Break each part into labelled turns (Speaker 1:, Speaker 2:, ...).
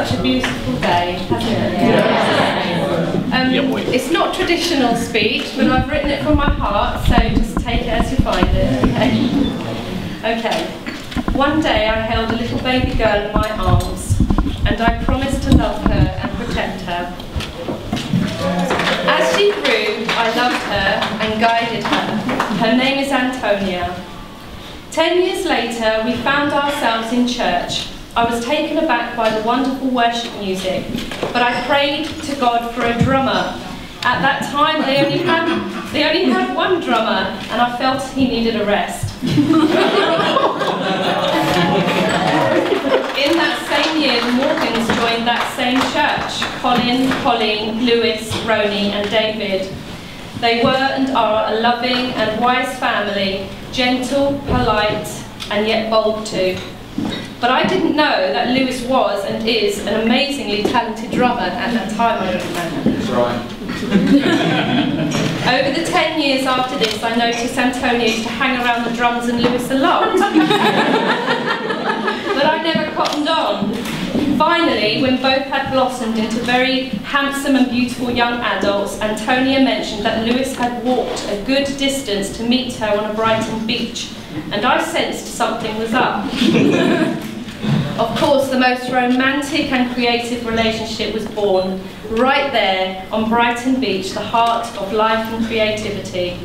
Speaker 1: such a beautiful day, hasn't it? Yeah. It's not traditional speech, but I've written it from my heart, so just take it as you find it, okay? Okay. One day I held a little baby girl in my arms, and I promised to love her and protect her. As she grew, I loved her and guided her. Her name is Antonia. 10 years later, we found ourselves in church. I was taken aback by the wonderful worship music, but I prayed to God for a drummer. At that time, they only had one drummer, and I felt he needed a rest. In that same year, the Morgans joined that same church. Colin, Colleen, Lewis, Roni, and David. They were and are a loving and wise family, gentle, polite, and yet bold too. But I didn't know that Lewis was and is an amazingly talented drummer at that time. I didn't know.
Speaker 2: That's right.
Speaker 1: Over the 10 years after this, I noticed Antonia used to hang around the drums and Lewis a lot. But I never cottoned on. Finally, when both had blossomed into very handsome and beautiful young adults, Antonia mentioned that Lewis had walked a good distance to meet her on a Brighton beach, and I sensed something was up. Of course, the most romantic and creative relationship was born right there on Brighton Beach, the heart of life and creativity.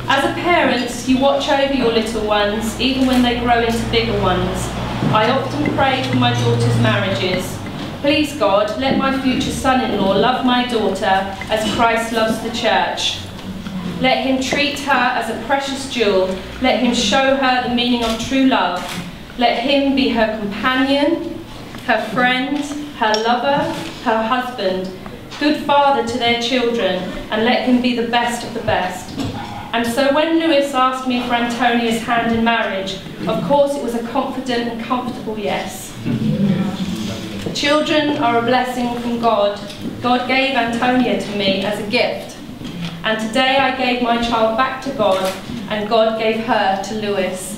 Speaker 1: As a parent, you watch over your little ones, even when they grow into bigger ones. I often pray for my daughter's marriages. Please God, let my future son-in-law love my daughter as Christ loves the church. Let him treat her as a precious jewel. Let him show her the meaning of true love. Let him be her companion, her friend, her lover, her husband, good father to their children, and let him be the best of the best. And so when Lewis asked me for Antonia's hand in marriage, of course it was a confident and comfortable yes. Children are a blessing from God. God gave Antonia to me as a gift. And today I gave my child back to God, and God gave her to Lewis.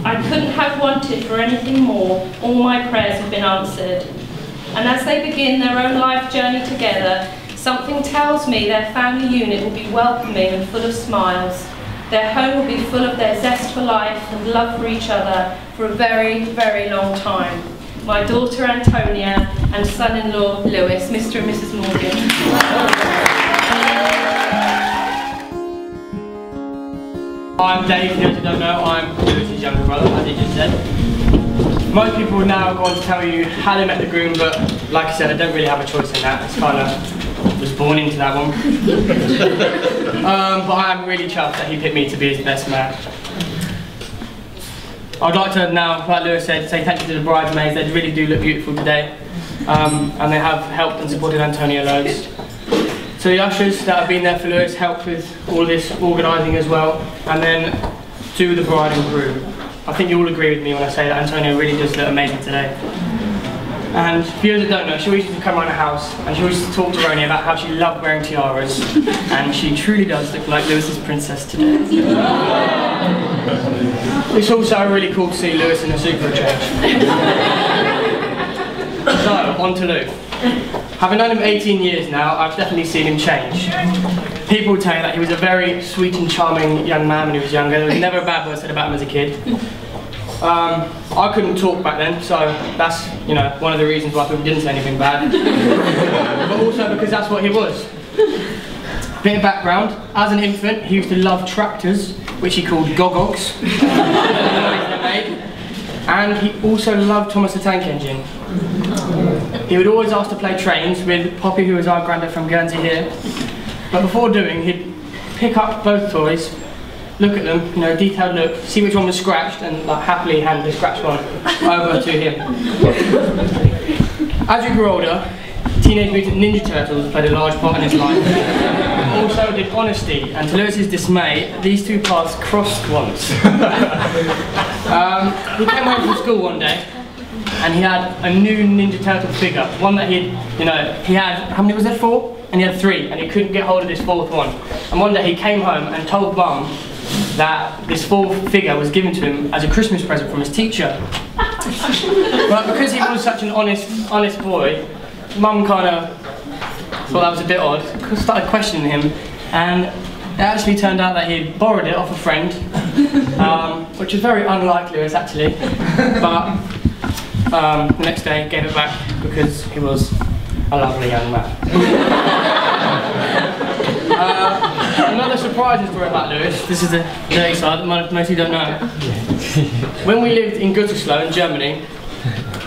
Speaker 1: I couldn't have wanted for anything more. All my prayers have been answered. And as they begin their own life journey together, something tells me their family unit will be welcoming and full of smiles. Their home will be full of their zest for life and love for each other for a very, very long time. My daughter Antonia and son-in-law Lewis, Mr. and Mrs. Morgan.
Speaker 3: I'm Dave, for those who don't know, I'm Lewis's younger brother, as he just said. Most people would now go on to tell you how they met the groom, but like I said, I don't really have a choice in that. It's kind of, was born into that one. But I am really chuffed that he picked me to be his best man. I'd like to now, like Lewis said, say thank you to the bridesmaids. They really do look beautiful today. And they have helped and supported Antonia loads. So the ushers that have been there for Lewis helped with all this organising as well, and then to the bride and groom. I think you all agree with me when I say that Antonia really does look amazing today. And for you that don't know, she always used to come around the house and she always used to talk to Roni about how she loved wearing tiaras, and she truly does look like Lewis's princess today. It's also really cool to see Lewis in a super change. So, on to Luke. Having known him 18 years now, I've definitely seen him change. People tell you that he was a very sweet and charming young man when he was younger. There was never a bad word said about him as a kid. I couldn't talk back then, so that's, you know, one of the reasons why people didn't say anything bad. But also because that's what he was. Bit of background, as an infant he used to love tractors, which he called gogogs. And he also loved Thomas the Tank Engine. He would always ask to play trains with Poppy, who was our granddad from Guernsey here. But before doing, he'd pick up both toys, look at them, you know, detailed look, see which one was scratched, and like, happily hand the scratched one over to him. As we grew older, Teenage Mutant Ninja Turtles played a large part in his life. Also did honesty, and to Lewis's dismay, these two paths crossed once. He came home from school one day, and he had a new Ninja Turtle figure, one that he had, how many was there, 4? And he had 3, and he couldn't get hold of this 4th one. And one day he came home and told Mum that this 4th figure was given to him as a Christmas present from his teacher. But because he was such an honest boy, Mum kind of thought that was a bit odd, started questioning him, and it actually turned out that he'd borrowed it off a friend, which was very unlike Lewis actually, but the next day gave it back because he was a lovely young man. Another surprising story about Lewis, this is the dirty side that most of you don't know. When we lived in Gütersloh in Germany,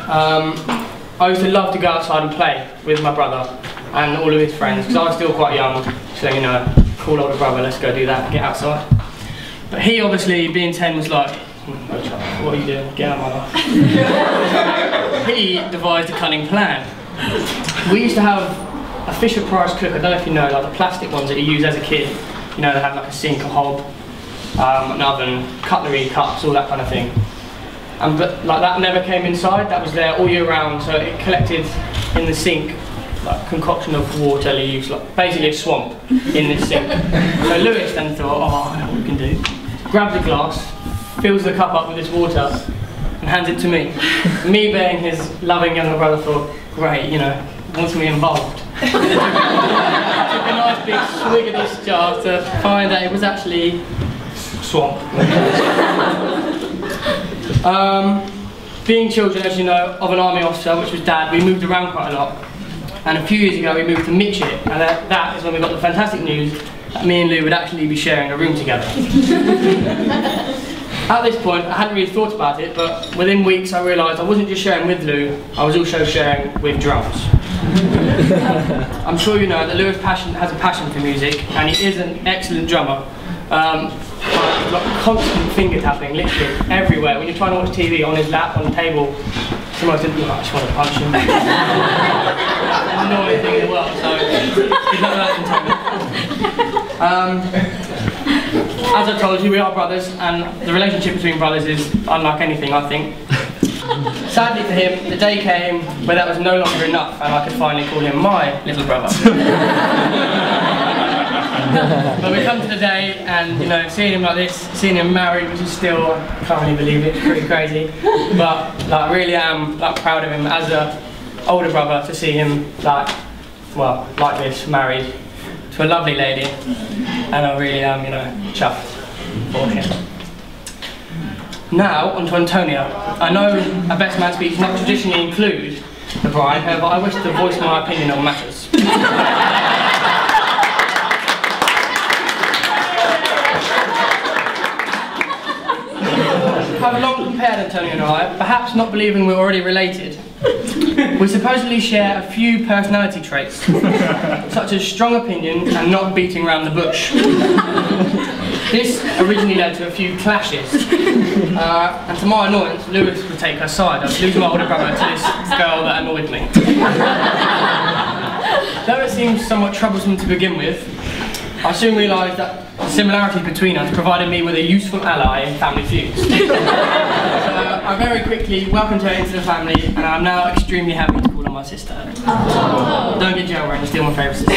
Speaker 3: I used to love to go outside and play with my brother and all of his friends, because I was still quite young, so you know, cool older brother, let's go do that, get outside. But he obviously, being 10, was like, what are you doing? Get out of my life. He devised a cunning plan. We used to have a Fisher-Price cook, I don't know if you know, like the plastic ones that you use as a kid. You know, they have like a sink, a hob, an oven, cutlery, cups, all that kind of thing. But like that never came inside, that was there all year round, so it collected in the sink, like concoction of water leaves, like basically a swamp in this sink. So Lewis then thought, oh, I know what we can do. Grabs a glass, fills the cup up with this water, and hands it to me. Me being his loving younger brother thought, great, you know, wants me involved. Took a nice big swig of this jar to find that it was actually swamp. Being children, as you know, of an army officer, which was Dad, we moved around quite a lot. And a few years ago we moved to Mitchell, and that is when we got the fantastic news that me and Lou would actually be sharing a room together. At this point, I hadn't really thought about it, but within weeks I realised I wasn't just sharing with Lou, I was also sharing with drums. I'm sure you know that Lewis has a passion for music, and he is an excellent drummer. Like constant finger tapping, literally everywhere. When you're trying to watch TV, on his lap, on the table, sometimes I just want to punch him. I don't know anything in the world, so he's not that containment. As I told you, we are brothers, and the relationship between brothers is unlike anything, I think. Sadly for him, the day came where that was no longer enough, and I could finally call him my little brother. But we come to the day, and you know, seeing him like this, seeing him married, which is still, I can't really believe it, it's pretty crazy. But like, I really am like proud of him as a older brother to see him like this, married to a lovely lady, and I really am, you know, chuffed for him. Now, on to Antonia. I know a best man speech does not traditionally include the bride, however I wish to voice my opinion on matters. I've long compared Antonia and I, perhaps not believing we're already related. We supposedly share a few personality traits, such as strong opinion and not beating around the bush. This originally led to a few clashes, and to my annoyance, Lewis would take her side. I was losing my older brother to this girl that annoyed me. Though it seemed somewhat troublesome to begin with, I soon realised that the similarities between us provided me with a useful ally in family feuds. So I very quickly welcomed her into the family, and I'm now extremely happy to call her my sister. Oh. Don't get jail right, you're still my favourite sister.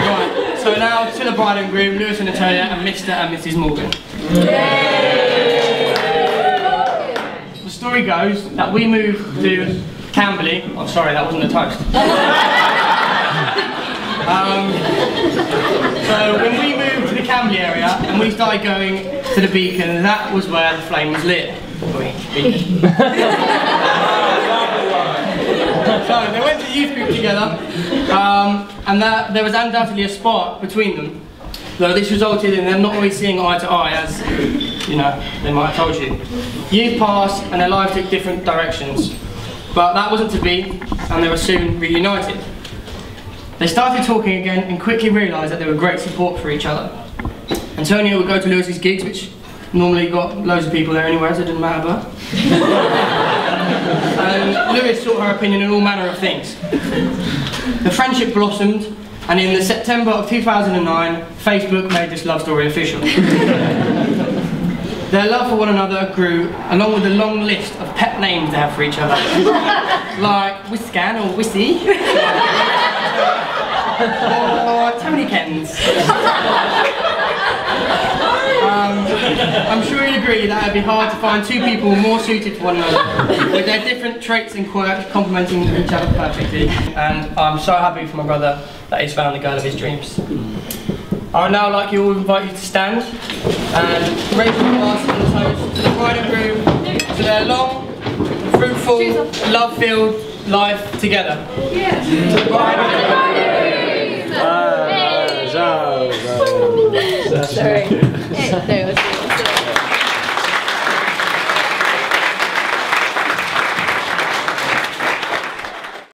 Speaker 3: Right, so now to the bride and groom, Lewis and Antonia, and Mr. and Mrs. Morgan. The story goes that we moved to Camberley. Oh, sorry, that wasn't a toast. So when we moved to the Camberley area and we started going to the Beacon, that was where the flame was lit. So they went to the youth group together, and there was undoubtedly a spark between them. Though this resulted in them not always seeing eye to eye, as you know, they might have told you. Years passed and their lives took different directions. But that wasn't to be, and they were soon reunited. They started talking again and quickly realised that they were great support for each other. Antonia would go to Lewis's gigs, which normally got loads of people there anyway, so it didn't matter about. And Lewis sought her opinion on all manner of things. The friendship blossomed, and in the September of 2009, Facebook made this love story official. Their love for one another grew, along with a long list of pet names they have for each other. Like Whiscan or Wissy. Or Tony Kens. I'm sure you'll agree that it'd be hard to find two people more suited for one another, with their different traits and quirks complementing each other perfectly. And I'm so happy for my brother that he's found the girl of his dreams. I would now like you all to invite you to stand and raise your glass and toast to the bride and groom to their long, fruitful, love-filled life together. Yeah. To the bride and groom.
Speaker 2: Sorry.